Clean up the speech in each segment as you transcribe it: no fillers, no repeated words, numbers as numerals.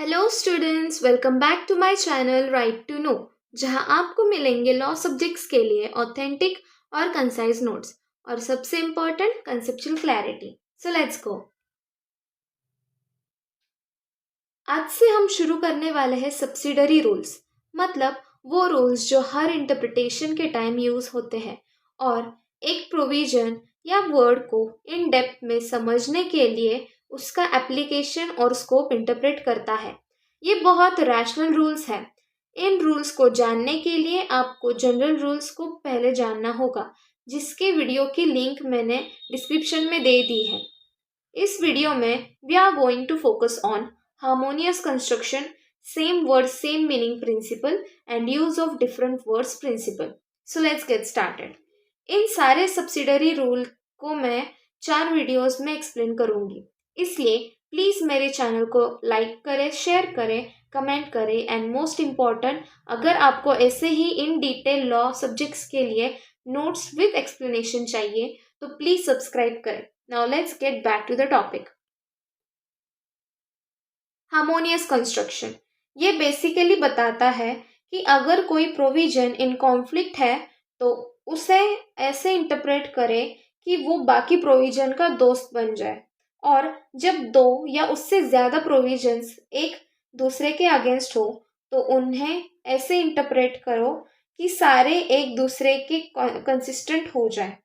Hello students, welcome back to my channel right to know, जहां आपको मिलेंगे law subjects के लिए ऑथेंटिक और कंसाइज नोट्स और सबसे important conceptual clarity. So let's go. आज से हम शुरू करने वाले हैं सब्सिडरी रूल्स, मतलब वो रूल्स जो हर इंटरप्रिटेशन के टाइम यूज होते हैं और एक प्रोविजन या वर्ड को इन डेप्थ में समझने के लिए उसका एप्लीकेशन और स्कोप इंटरप्रेट करता है। ये बहुत रैशनल रूल्स है। इन रूल्स को जानने के लिए आपको जनरल रूल्स को पहले जानना होगा, जिसके वीडियो की लिंक मैंने डिस्क्रिप्शन में दे दी है। इस वीडियो में we are going to focus on harmonious construction, same word same meaning principle and use of different words principle. So let's get started. इन सारे सब्सिडरी रूल को मैं 4 वीडियोस में एक्सप्लेन करूंगी, इसलिए प्लीज मेरे चैनल को लाइक करें, शेयर करें, कमेंट करें एंड मोस्ट इम्पॉर्टेंट, अगर आपको ऐसे ही इन डिटेल लॉ सब्जेक्ट्स के लिए नोट्स विद एक्सप्लेनेशन चाहिए तो प्लीज सब्सक्राइब करें। Now let's get back to the topic. Harmonious construction ये बेसिकली बताता है कि अगर कोई प्रोविजन इन कॉन्फ्लिक्ट है तो उसे ऐसे इंटरप्रेट करे कि वो बाकी प्रोविजन का दोस्त बन जाए, और जब दो या उससे ज़्यादा प्रोविजंस एक दूसरे के अगेंस्ट हो तो उन्हें ऐसे इंटरप्रेट करो कि सारे एक दूसरे के कंसिस्टेंट हो जाए।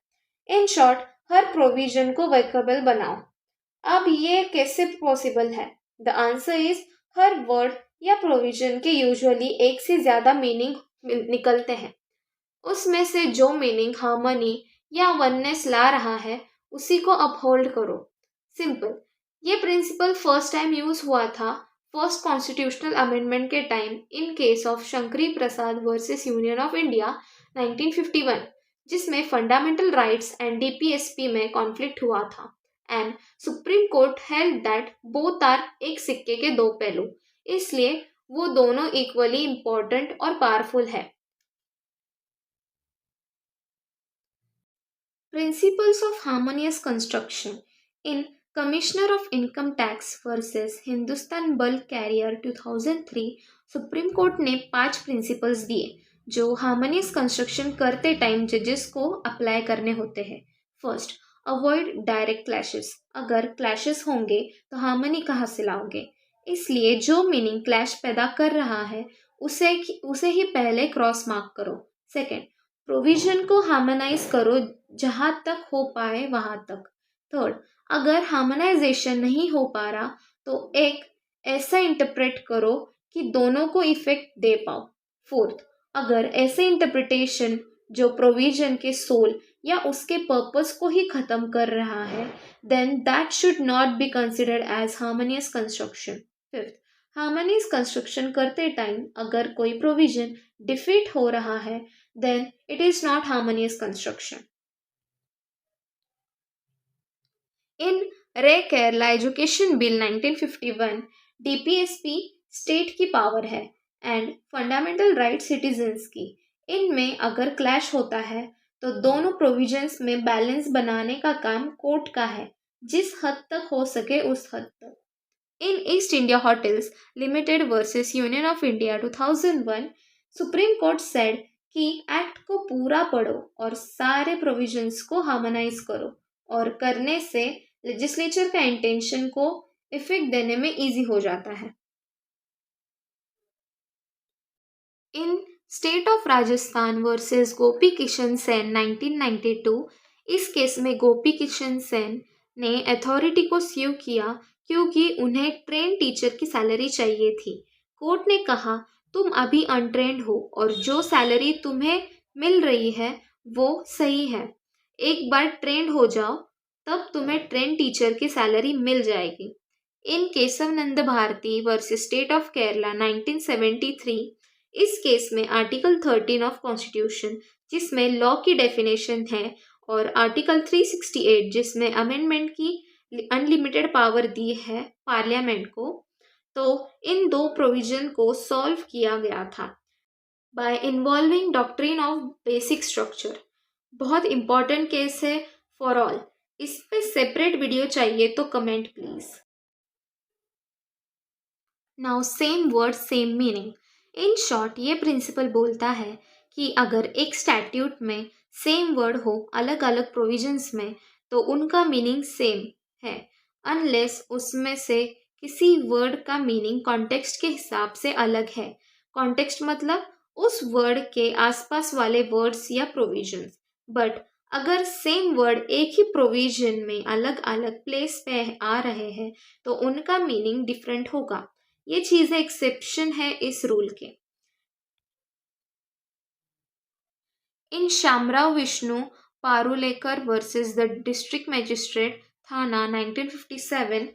इन शॉर्ट, हर प्रोविजन को वर्केबल बनाओ। अब ये कैसे पॉसिबल है? The answer is her word या प्रोविजन के यूजुअली एक से ज्यादा मीनिंग निकलते हैं। उसमें से जो मीनिंग हार्मनी या वननेस ला रहा है उसी को अपहोल्ड करो। सिंपल। ये प्रिंसिपल फर्स्ट टाइम यूज हुआ था फर्स्ट कॉन्स्टिट्यूशनल अमेंडमेंट के time in case of Shankari Prasad versus union of India 1951, जिसमें फंडामेंटल राइट्स एंड डीपीएसपी में कॉन्फ्लिक्ट हुआ था and supreme court held that both are एक सिक्के के दो पहलू, इसलिए वो दोनों इक्वली इम्पोर्टेंट और पावरफुल है। Principles of Harmonious Construction in Commissioner of Income Tax versus Hindustan Bulk Carrier 2003, supreme court ने 5 प्रिंसिपल्स दिए जो हार्मोनियस कंस्ट्रक्शन करते टाइम जजेस को अप्लाई करने होते हैं। First, avoid direct clashes. अगर क्लैशेस होंगे तो हार्मनी कहाँ से लाओगे? इसलिए जो मीनिंग क्लैश पैदा कर रहा है उसे ही पहले क्रॉस मार्क करो। सेकेंड, प्रोविजन को हार्मोनाइज करो जहाँ तक हो पाए वहाँ तक। थर्ड, अगर हार्मोनाइजेशन नहीं हो पा रहा तो एक ऐसा इंटरप्रेट करो कि दोनों को इफेक्ट दे पाओ। फोर्थ, अगर ऐसे इंटरप्रिटेशन जो प्रोविजन के सोल या उसके पर्पस को ही खत्म कर रहा है, then that should not be considered as harmonious construction. Fifth, harmonious construction करते टाइम अगर कोई प्रोविजन डिफीट हो रहा है, then it is not harmonious construction. In Ray Kerala Education Bill 1951, DPSP state की पावर है एंड फंडामेंटल राइट सिटीजन्स की। इनमें अगर क्लैश होता है तो दोनों प्रोविजंस में बैलेंस बनाने का काम कोर्ट का है, जिस हद तक हो सके उस हद तक। In East India Hotels Limited versus union of India 2001, Supreme Court said कि एक्ट को पूरा पढ़ो और सारे प्रोविजंस को हार्मोनाइज करो, और करने से लेजिस्लेचर का इंटेंशन को इफेक्ट देने में इजी हो जाता है। In State of Rajasthan versus Gopi Kishan Sen 1992, इस केस में गोपी किशन सेन ने अथॉरिटी को स्यू किया क्योंकि उन्हें ट्रेन टीचर की सैलरी चाहिए थी। कोर्ट ने कहा, तुम अभी अनट्रेंड हो और जो सैलरी तुम्हें मिल रही है वो सही है। एक बार ट्रेंड हो जाओ तब तुम्हें ट्रेन टीचर की सैलरी मिल जाएगी। In Keshav Nand Bharati versus state of Kerala 1973, इस केस में आर्टिकल 13 ऑफ कॉन्स्टिट्यूशन जिसमें लॉ की डेफिनेशन है और आर्टिकल 368 जिसमें अमेंडमेंट की अनलिमिटेड पावर दी है पार्लियामेंट को, तो इन दो प्रोविजन को सॉल्व किया गया था bye involving doctrine of basic structure. बहुत इंपॉर्टेंट केस है फॉर ऑल। इस पे सेपरेट वीडियो चाहिए तो comment please. Now same word same meaning. In short ये प्रिंसिपल बोलता है कि अगर एक स्टैट्यूट में सेम वर्ड हो अलग अलग प्रोविजंस में तो उनका मीनिंग सेम है, अनलेस उसमें से किसी वर्ड का मीनिंग कॉन्टेक्स्ट के हिसाब से अलग है। कॉन्टेक्स्ट मतलब उस वर्ड के आसपास वाले वर्ड्स या प्रोविजंस। बट अगर सेम वर्ड एक ही प्रोविजन में अलग अलग प्लेस पे आ रहे हैं तो उनका मीनिंग डिफरेंट होगा। ये चीज़ें एक्सेप्शन है इस रूल के। In Shamrao Vishnu Parulekar versus the District Magistrate Thana 1957,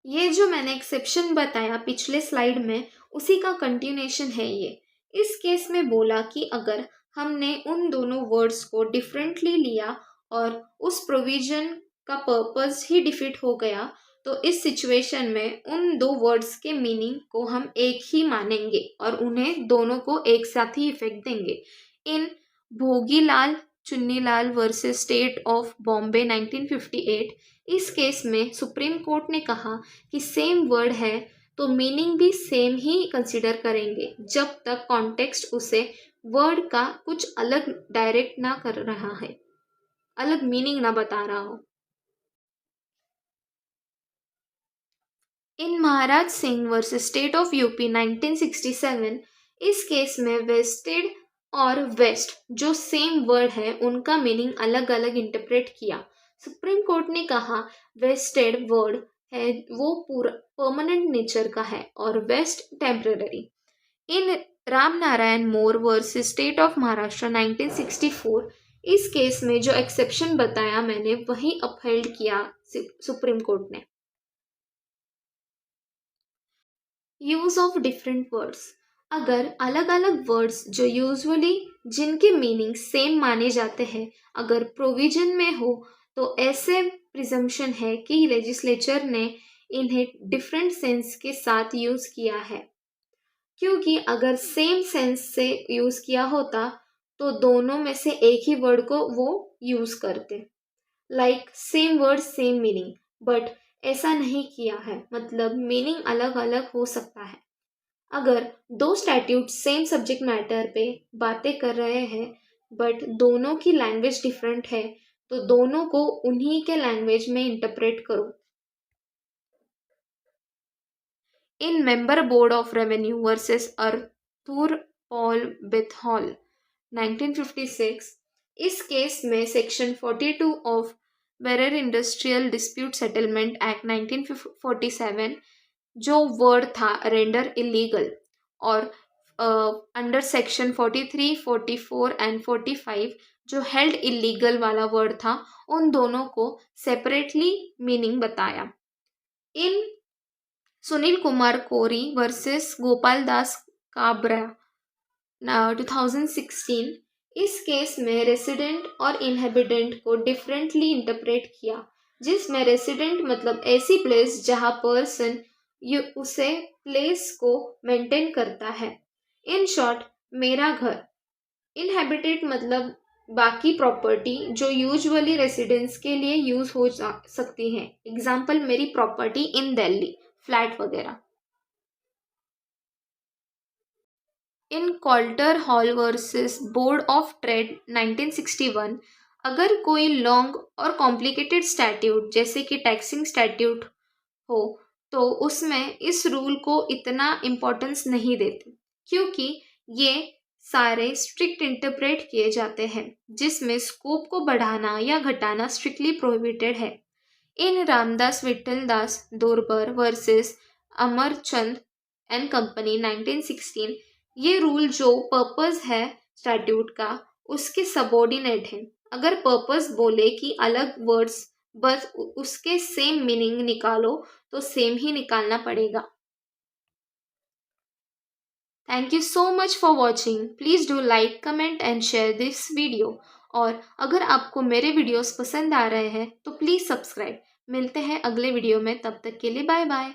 ये जो मैंने एक्सेप्शन बताया पिछले स्लाइड में उसी का कंटिन्यूएशन है ये। इस केस में बोला कि अगर हमने उन दोनों वर्ड्स को डिफरेंटली लिया और उस प्रोविजन का पर्पस ही डिफीट हो गया तो इस सिचुएशन में उन दो वर्ड्स के मीनिंग को हम एक ही मानेंगे और उन्हें दोनों को एक साथ ही इफेक्ट देंगे। In Bhogilal Chunnilal versus state of Bombay 1958, इस केस में सुप्रीम कोर्ट ने कहा कि सेम वर्ड है तो मीनिंग भी सेम ही कंसिडर करेंगे जब तक कॉन्टेक्स्ट उसे वर्ड का कुछ अलग डायरेक्ट ना कर रहा है, अलग मीनिंग ना बता रहा हो। In Maharaj Singh versus state of UP 1967, इस केस में वेस्टेड और वेस्ट जो सेम वर्ड है उनका मीनिंग अलग अलग इंटरप्रेट किया। सुप्रीम कोर्ट ने कहा वेस्टेड वर्ड है वो पूरा परमानेंट नेचर का है और vest temporary. In Ram Narayan More versus state of Maharashtra 1964, इस केस में जो एक्सेप्शन बताया मैंने वही अपहेल्ड किया सुप्रीम कोर्ट ने। Use of different words. अगर अलग अलग वर्ड्स जो यूजुअली जिनके मीनिंग सेम माने जाते हैं अगर प्रोविजन में हो तो ऐसे प्रिजम्पशन है कि लेजिस्लेचर ने इन्हें डिफरेंट सेंस के साथ यूज किया है, क्योंकि अगर सेम सेंस से यूज किया होता तो दोनों में से एक ही वर्ड को वो यूज करते, like same word same meaning. But ऐसा नहीं किया है, मतलब मीनिंग अलग अलग हो सकता है। अगर दो स्टैट्यूट सेम सब्जेक्ट मैटर पे बातें कर रहे हैं बट दोनों की लैंग्वेज डिफरेंट है तो दोनों को उन्हीं के लैंग्वेज में इंटरप्रेट करो। In Member Board of Revenue versus Arthur Paul Benthall 1956, इस केस में सेक्शन 42 ऑफ वेरर इंडस्ट्रियल डिस्प्यूट सेटलमेंट एक्ट 1947 जो वर्ड था रेंडर इलीगल और अंडर सेक्शन 43, 44 एंड 45 जो हेल्ड इलीगल वाला वर्ड था उन दोनों को सेपरेटली मीनिंग बताया। इन सुनील कुमार कोरी वर्सेस गोपाल दास काबरा 2016, इस केस में रेसिडेंट और इनहेबिटेंट को डिफरेंटली इंटरप्रेट किया, जिसमें रेसिडेंट मतलब ऐसी प्लेस जहाँ पर्सन उसे प्लेस को मेंटेन करता है। इन शॉर्ट मेरा घर। इनहेबिटेड मतलब बाकी प्रॉपर्टी जो यूजुअली रेसिडेंस के लिए यूज हो सकती है, एग्जाम्पल मेरी प्रॉपर्टी इन दिल्ली, फ्लैट वगैरह। In Colter Hall versus Board of Trade 1961, अगर कोई लॉन्ग और कॉम्प्लिकेटेड स्टैट्यूट जैसे कि टैक्सिंग स्टैट्यूट हो तो उसमें इस रूल को इतना इम्पोर्टेंस नहीं देते, क्योंकि ये सारे स्ट्रिक्ट इंटरप्रेट किए जाते हैं जिसमें स्कोप को बढ़ाना या घटाना स्ट्रिक्टली प्रोहिबिटेड है। इन रामदास विठल दास दोरबर वर्सेस अमरचंद एंड कंपनी 1916, ये रूल जो पर्पस है स्टैट्यूट का उसके सबऑर्डिनेट है। अगर पर्पस बोले कि अलग वर्ड्स बस उसके सेम मीनिंग निकालो तो सेम ही निकालना पड़ेगा। Thank you so much for watching. Please do like, comment and share this video. और अगर आपको मेरे वीडियोस पसंद आ रहे हैं तो प्लीज़ सब्सक्राइब। मिलते हैं अगले वीडियो में, तब तक के लिए बाय बाय।